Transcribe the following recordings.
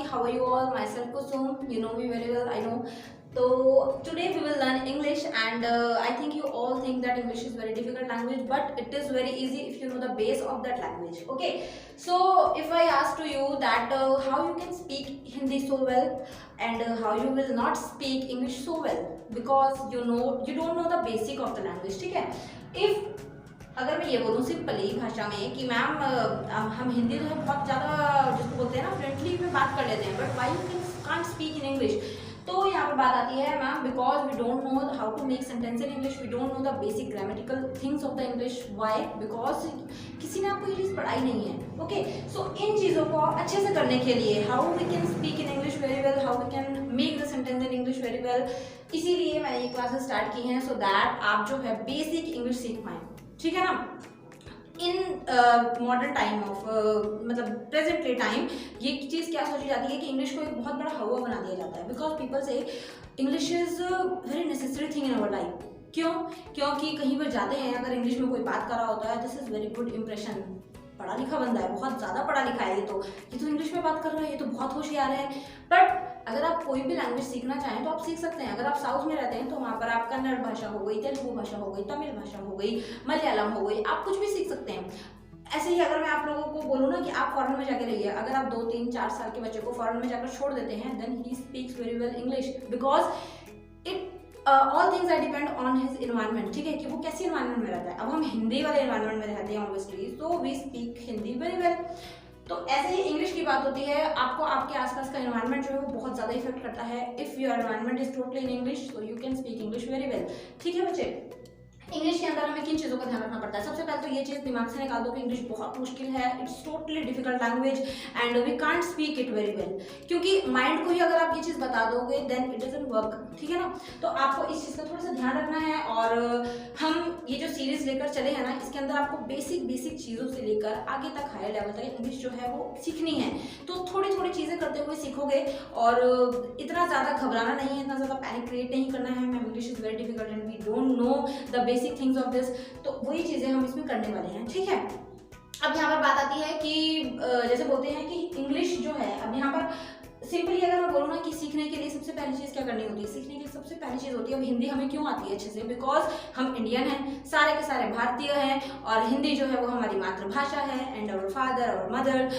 how are you all? Myself Kusum, you know me very well, I know. So today we will learn English, and I think you all think that English is very difficult language, but it is very easy if you know the base of that language. Okay, so if I ask to you that how you can speak Hindi so well, and how you will not speak English so well, because you don't know the basic of the language. ठीक है, if अगर मैं ये बोलूँ simply भाषा में कि ma'am हम हिंदी तो है बहुत ज़्यादा जिसको बोलते हैं ना फ्रेंडली में बात कर लेते हैं, but why you can't speak in English, तो यहाँ पर बात आती है ma'am because we don't know how to make sentence in English, we don't know the basic grammatical things of the English. Why? Because किसी ने आपको ये चीज़ पढ़ाई नहीं है. ओके, सो इन चीज़ों को अच्छे से करने के लिए how we can speak in English very well, how we can make the sentence in English very well, इसीलिए मैंने ये क्लासेस स्टार्ट की हैं, सो दैट आप जो है बेसिक इंग्लिश सीख पाएँ. ठीक है ना. इन मॉडर्न टाइम ऑफ मतलब प्रेजेंटली टाइम ये चीज़ क्या सोची जाती है कि इंग्लिश को एक बहुत बड़ा हवा बना दिया जाता है, बिकॉज पीपल से English is very necessary thing in our life. क्यों? क्योंकि कहीं पर जाते हैं अगर इंग्लिश में कोई बात कर रहा होता है, this is very good impression. पढ़ा लिखा बंदा है, बहुत ज़्यादा पढ़ा लिखा है, ये तो इंग्लिश में बात कर रहा है, ये तो बहुत होशियार है. बट अगर आप कोई भी लैंग्वेज सीखना चाहें तो आप सीख सकते हैं. अगर आप साउथ में रहते हैं तो वहाँ पर आप कन्नड़ भाषा हो गई, तेलुगु भाषा हो गई, तमिल भाषा हो गई, मलयालम हो गई, आप कुछ भी सीख सकते हैं. ऐसे ही अगर मैं आप लोगों को बोलूँ ना कि आप फॉरेन में जाके रहिए, अगर आप 2, 3, 4 साल के बच्चे को फॉरेन में जाकर छोड़ देते हैं, then he speaks very well English, because it all things are depend on his environment. ठीक है, कि वो कैसी इन्वायरमेंट में रहता है. अब हम हिंदी वाले इन्वायरमेंट में रहते हैं obviously, so we speak Hindi very well. तो ऐसे ही इंग्लिश की बात होती है, आपको आपके आसपास का एनवायरनमेंट जो है वो बहुत ज़्यादा इफेक्ट करता है. If your environment is totally in English, so you can speak English very well. ठीक है बच्चे, इंग्लिश के अंदर हमें किन चीज़ों का ध्यान रखना पड़ता है? सबसे पहले तो ये चीज़ दिमाग से निकाल दो कि इंग्लिश बहुत मुश्किल है, it's totally difficult language and we can't speak it very well. क्योंकि माइंड को ही अगर आप ये चीज़ बता दोगे देन इट डजंट वर्क. ठीक है ना. तो आपको इस चीज़ का थोड़ा सा ध्यान रखना है, और हम ये जो सीरीज लेकर चले हैं ना, इसके अंदर आपको बेसिक चीज़ों से लेकर आगे तक हायर लेवल तक इंग्लिश जो है वो सीखनी है. तो थोड़ी थोड़ी चीज़ें करते हुए सीखोगे, और इतना ज़्यादा घबराना नहीं है, इतना ज़्यादा पैनिक क्रिएट नहीं करना है. Ma'am English is very difficult and we don't know the basic things of this, तो वही चीज़ें हम इसमें करने वाले हैं. ठीक है. अब यहाँ पर बात आती है कि जैसे बोलते हैं कि इंग्लिश जो है, अब यहाँ पर सिंपली अगर मैं बोलूँ ना कि सीखने के लिए सबसे पहली चीज़ क्या करनी होती है, सीखने के लिए सबसे पहली चीज़ होती है, अब हिंदी हमें क्यों आती है अच्छे से, बिकॉज हम इंडियन हैं, सारे के सारे भारतीय हैं, और हिंदी जो है वो हमारी मातृभाषा है. एंड आवर फादर और मदर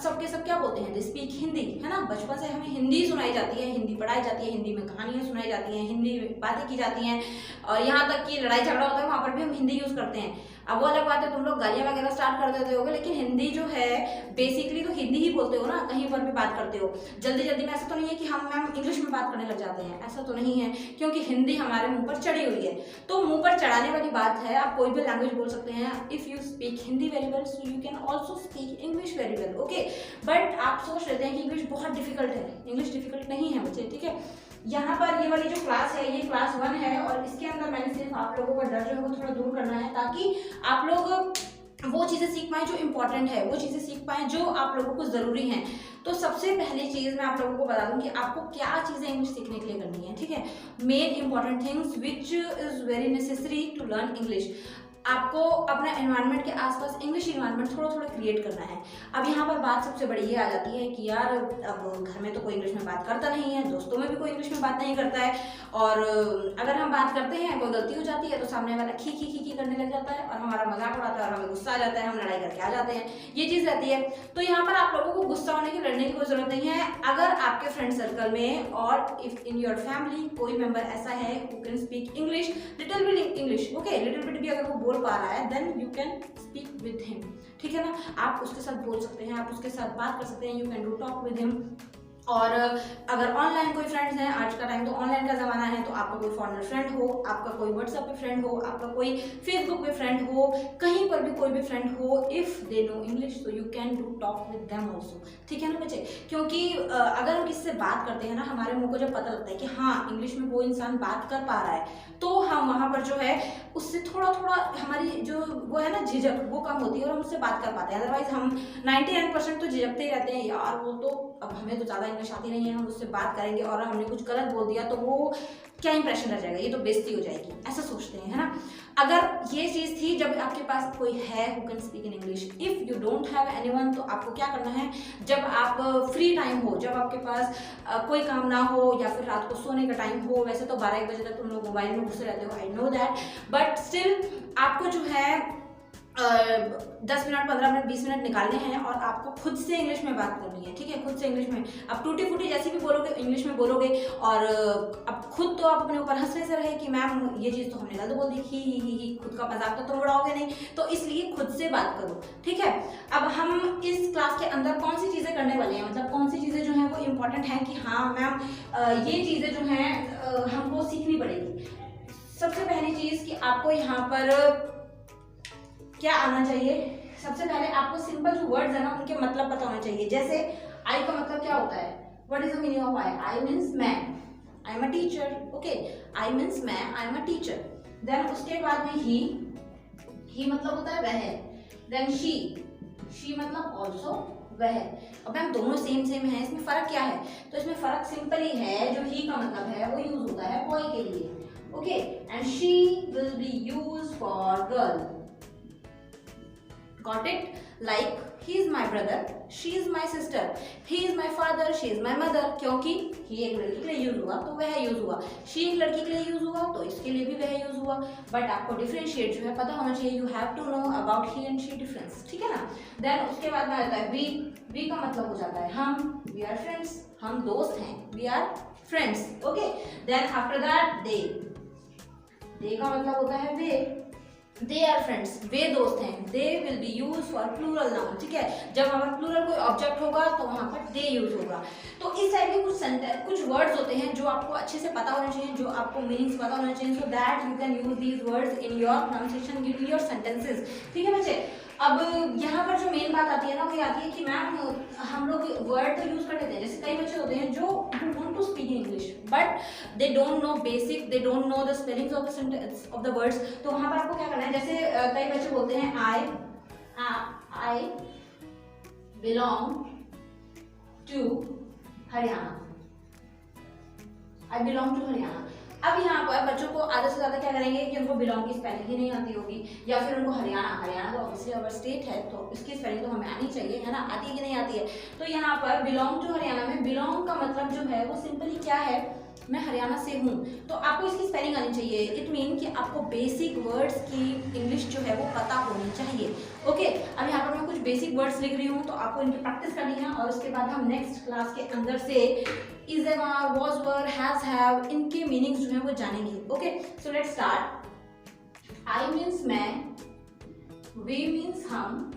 सबके सब क्या बोलते हैं, दे स्पीक हिंदी, है ना. बचपन से हमें हिंदी सुनाई जाती है, हिंदी पढ़ाई जाती है, हिंदी में कहानियाँ सुनाई जाती हैं, हिंदी में बातें की जाती हैं, और यहाँ तक कि लड़ाई झगड़ा होता है वहाँ पर भी हम हिंदी यूज़ करते हैं. अब वो अलग बात है, तुम लोग गालियाँ वगैरह स्टार्ट कर देते होगे, लेकिन हिंदी जो है बेसिकली तो हिंदी ही बोलते हो ना, कहीं पर भी बात करते हो. जल्दी में ऐसा तो नहीं है कि हम मैम इंग्लिश में बात करने लग जाते हैं, ऐसा तो नहीं है, क्योंकि हिंदी हमारे मुंह पर चढ़ी हुई है. तो मुंह पर चढ़ाने वाली बात है, आप कोई भी लैंग्वेज बोल सकते हैं. If you speak Hindi very well, so you can also speak English very well. Okay, but आप सोच लेते हैं कि इंग्लिश बहुत डिफिकल्ट है. इंग्लिश डिफिकल्ट नहीं है बच्चे. ठीक है. यहाँ पर ये वाली जो क्लास है ये क्लास 1 है, और इसके अंदर मैंने सिर्फ आप लोगों का डर जो है वो थोड़ा दूर करना है, ताकि आप लोग वो चीज़ें सीख पाएँ जो इंपॉर्टेंट है, वो चीज़ें सीख पाएँ जो आप लोगों को ज़रूरी हैं. तो सबसे पहली चीज़ मैं आप लोगों को बता दूं कि आपको क्या चीज़ें इंग्लिश सीखने के लिए करनी है. ठीक है. Main important things which is very necessary to learn English. आपको अपना एनवायरनमेंट के आसपास इंग्लिश एनवायरनमेंट थोड़ा थोड़ा क्रिएट करना है. अब यहाँ पर बात सबसे बड़ी ये आ जाती है कि यार अब घर में तो कोई इंग्लिश में बात करता नहीं है, दोस्तों में भी कोई इंग्लिश में बात नहीं करता है, और अगर हम बात करते हैं कोई गलती हो जाती है तो सामने वाला खी करने लग जाता है, और हमारा मजाक उड़ाता है, और हमें गुस्सा आ जाता है, हम लड़ाई करके आ जाते हैं. ये चीज़ रहती है. तो यहाँ पर आप लोगों को गुस्सा होने की, लड़ने की कोई ज़रूरत नहीं है. अगर आपके फ्रेंड सर्कल में और इफ इन योर फैमिली कोई मेंबर ऐसा है who can speak English, little bit English, okay, little bit भी अगर वो बोल पा रहा है, then you can speak with him. ठीक है ना. आप उसके साथ बोल सकते हैं, आप उसके साथ बात कर सकते हैं, you can do talk with him. और अगर ऑनलाइन कोई फ्रेंड्स हैं, आज का टाइम तो ऑनलाइन का ज़माना है, तो आपका कोई फॉरेनर फ्रेंड हो, आपका कोई व्हाट्सएप पे फ्रेंड हो, आपका कोई फेसबुक पे फ्रेंड हो, कहीं पर भी कोई भी फ्रेंड हो, इफ़ दे नो इंग्लिश तो you can do talk with them also. ठीक है ना बच्चे. क्योंकि अगर हम किसी से बात करते हैं ना, हमारे मुंह को जब पता लगता है कि हाँ इंग्लिश में वो इंसान बात कर पा रहा है, तो हम वहाँ पर जो है उससे थोड़ा हमारी जो वो है ना झिझक, वो कम होती है और हम उससे बात कर पाते हैं. अदरवाइज हम 99% तो झिझकते ही रहते हैं, यार वो तो अब हमें तो ज़्यादा इंग्लिश आती नहीं है, हम उससे बात करेंगे और हमने कुछ गलत बोल दिया तो वो क्या इंप्रेशन रह जाएगा, ये तो बेइज्जती हो जाएगी, ऐसा सोचते हैं, है ना। अगर ये चीज़ थी जब आपके पास कोई है who can speak in English, if you don't have anyone, तो आपको क्या करना है, जब आप फ्री टाइम हो, जब आपके पास कोई काम ना हो या फिर रात को सोने का टाइम हो, वैसे तो 12-1 बजे तक तुम लोग मोबाइल में घुसे रहते हो, I know that, but still आपको जो है 10 मिनट 15 मिनट 20 मिनट निकालने हैं और आपको खुद से इंग्लिश में बात करनी है, ठीक है, खुद से इंग्लिश में। अब टूटी फूटी जैसी भी बोलोगे इंग्लिश में बोलोगे, और अब खुद तो आप अपने ऊपर हंसने से रहे कि मैम ये चीज़ तो हमने गलत बोल दी, ही खुद का मजाक तो तुम उड़ाओगे नहीं, तो इसलिए खुद से बात करो, ठीक है। अब हम इस क्लास के अंदर कौन सी चीज़ें करने वाले हैं, मतलब कौन सी चीज़ें जो हैं वो इम्पोर्टेंट हैं कि हाँ मैम ये चीज़ें जो हैं हमको सीखनी पड़ेगी। सबसे पहली चीज़ कि आपको यहाँ पर क्या आना चाहिए, सबसे पहले आपको सिंपल जो वर्ड्स है ना उनके मतलब पता होना चाहिए। जैसे आई का मतलब क्या होता है, what is the meaning of I, I means मैं, I am a teacher, okay, I means मैं, I am a teacher. Then उसके बाद में ही मतलब होता है वह, देन शी मतलब ऑल्सो वह। अब मैम दोनों सेम है, इसमें फर्क क्या है, तो इसमें फर्क सिंपल ही है, जो ही का मतलब है वो यूज होता है बॉय के लिए, okay, and she will be use for girl, got it, like he is my brother, she is my sister, he is my father, she is my mother, क्योंकि he एक लड़की के लिए यूज हुआ तो वह यूज हुआ, she एक लड़की के लिए यूज हुआ तो इसके लिए भी वह यूज हुआ, बट आपको डिफरेंशिएट जो है पता होना चाहिए, you have to know about he and she difference, ठीक है ना। देन उसके बाद में आता है we का मतलब हो जाता है हम, we are friends, हम दोस्त हैं, we are friends, okay, then after that they का मतलब होता है वे, दे आर फ्रेंड्स, वे दोस्त हैं, they will be use for plural noun, ठीक है, जब हमारा प्लूरल कोई ऑब्जेक्ट होगा तो वहाँ पर दे यूज होगा। तो इस टाइप के कुछ वर्ड्स होते हैं जो आपको अच्छे से पता होने चाहिए, जो आपको मीनिंग्स पता होने चाहिए, so that you can use these words in your pronunciation, in your sentences, ठीक है बच्चे। अब यहाँ पर जो मेन बात आती है ना वो ये आती है कि मैम हम लोग वर्ड तो यूज कर लेते हैं, जैसे कई बच्चे होते हैं जो want to speak English but they don't know basic, they don't know the spellings of the sentence of the words, तो वहाँ पर आपको क्या करना है, जैसे कई बच्चे बोलते हैं I belong to Haryana, I belong to Haryana. अब यहाँ पर बच्चों को आधे से ज़्यादा क्या करेंगे कि उनको बिलोंग की स्पेलिंग ही नहीं आती होगी, या फिर उनको हरियाणा तो ऑब्वियसली अवर स्टेट है तो इसकी स्पेलिंग तो हमें आनी चाहिए, है ना, आती है कि नहीं आती है। तो यहाँ पर बिलोंग टू हरियाणा में बिलोंग का मतलब जो है वो सिंपली क्या है, मैं हरियाणा से हूँ, तो आपको इसकी स्पेलिंग आनी चाहिए। इट मीन कि आपको बेसिक वर्ड्स की इंग्लिश जो है वो पता होनी चाहिए, ओके। अब यहाँ पर मैं कुछ बेसिक वर्ड्स लिख रही हूँ तो आपको इनकी प्रैक्टिस करनी है, और उसके बाद हम नेक्स्ट क्लास के अंदर से is ever, was were, has have, इनके मीनिंग्स जो है वो जानेंगे, okay. So let's start. I means मैं, वी मीन्स हम,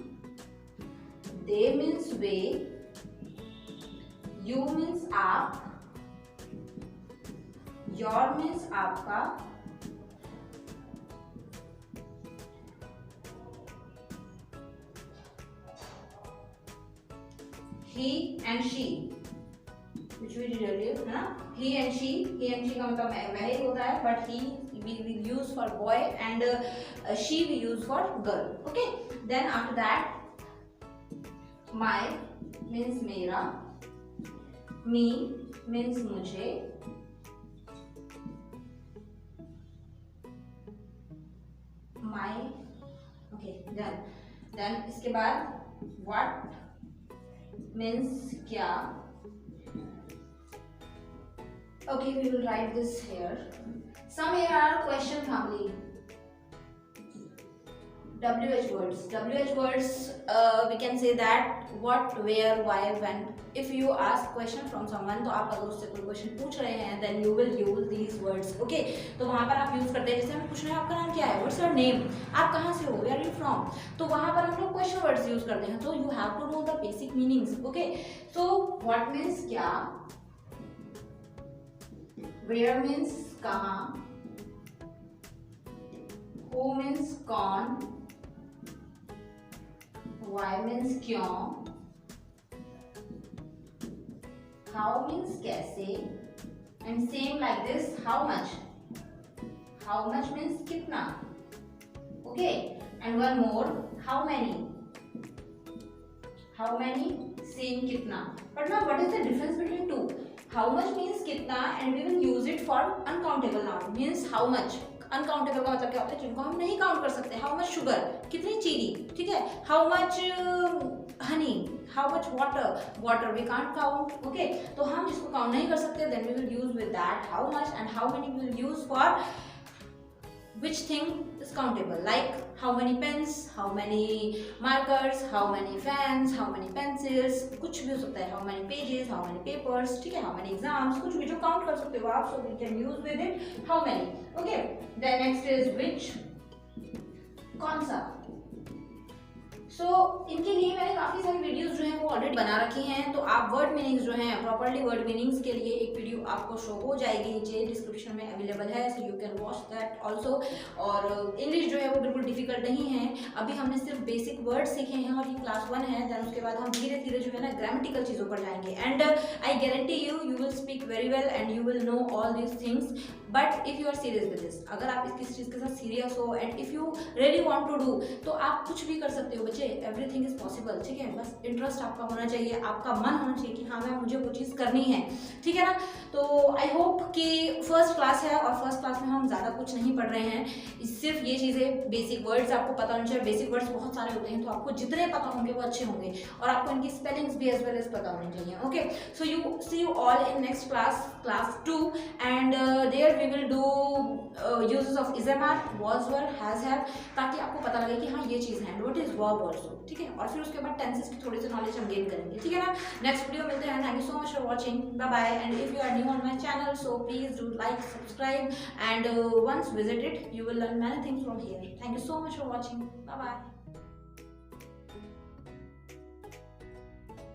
दे मीन्स वे, यू मीन्स आप, योर मीन्स आपका, he and she which we did earlier, है ना, he and she का मतलब वह ही होता है, but he we will use for boy and she we use for girl, okay। Then after that my means मेरा, me means मुझे, my, okay, then इसके बाद what means क्या, okay, we will write this here. Some here are question family. WH words, we can say that what, where, why, when. If you ask question from someone, तो आप अगर उससे कोई question पूछ रहे हैं then you will use these words, okay। तो वहाँ पर आप यूज करते हैं, जैसे हम पूछ रहे हैं आपका नाम क्या है, what's your name, आप कहाँ से हो, where are you from, तो वहाँ पर हम लोग क्वेश्चन वर्ड्स यूज करते हैं, तो you have to know the basic meanings, okay। So what means क्या, where means कहाँ, who means कौन, why means क्यों, how means कैसे, and same like this how much means कितना, okay। and one more how many same कितना, but ना what is the difference between two? How much means कितना and we will use it for uncountable noun means how much. Uncountable का मतलब क्या होता है? जिनको हम नहीं काउंट कर सकते। हाउ मच शुगर, कितनी चीनी, ठीक है। How much honey, how much water, water we can't count, okay. तो हम जिसको काउंट नहीं कर सकते then we will use with that how much, and how many we will use for which thing is countable, like how many pens, how many markers, how many fans, how many pencils, कुछ भी हो सकता है। how many pages, how many papers, ठीक है। how many exams, कुछ भी जो काउंट कर सकते हो आप, so we can use with it how many, okay। then next is which, कौन सा। सो इनके लिए मैंने काफ़ी सारी वीडियोस जो हैं वो ऑलरेडी बना रखी हैं, तो आप वर्ड मीनिंग्स जो हैं प्रॉपर्ली वर्ड मीनिंग्स के लिए एक वीडियो आपको शो हो जाएगी, नीचे डिस्क्रिप्शन में अवेलेबल है, so you can watch that also. और इंग्लिश जो है वो बिल्कुल डिफिकल्ट नहीं है, अभी हमने सिर्फ बेसिक वर्ड सीखे हैं और ये क्लास 1 है। दैन उसके बाद हम धीरे धीरे जो है ना ग्रामेटिकल चीज़ों पर जाएंगे, and I guarantee you will speak very well and you will know all these things. But if you are serious with this, अगर आप इस चीज़ के साथ सीरियस हो and if you really want to do, तो आप कुछ भी कर सकते हो बच्चे, एवरीथिंग इज पॉसिबल, ठीक है। बस इंटरेस्ट आपका होना चाहिए, आपका मन होना चाहिए कि हाँ मैम मुझे वो चीज़ करनी है, ठीक है ना। तो आई होप कि फर्स्ट क्लास है और फर्स्ट क्लास में हम ज़्यादा कुछ नहीं पढ़ रहे हैं, सिर्फ ये चीज़ें बेसिक वर्ड्स आपको पता होने चाहिए। बेसिक वर्ड्स बहुत सारे होते हैं, तो आपको जितने पता होंगे वो अच्छे होंगे, और आपको इनकी स्पेलिंग्स भी एज वेल एज पता होनी चाहिए, okay. So you see you all in next class, class 2, and there we will do usages of is am are, was were, has have, ताकि आपको पता लगे कि हाँ ये चीज़ है, व्हाट इज वर्ब ऑल्सो, ठीक है। और फिर उसके बाद टेंसेस की थोड़ी सी नॉलेज हम गेन करेंगे, ठीक है ना। नेक्स्ट वीडियो मिलते हैं, thank you so much for watching, bye bye. And if you are new on my channel, so please do like, subscribe, and once visited you will learn many things from here. Thank you so much for watching, bye bye.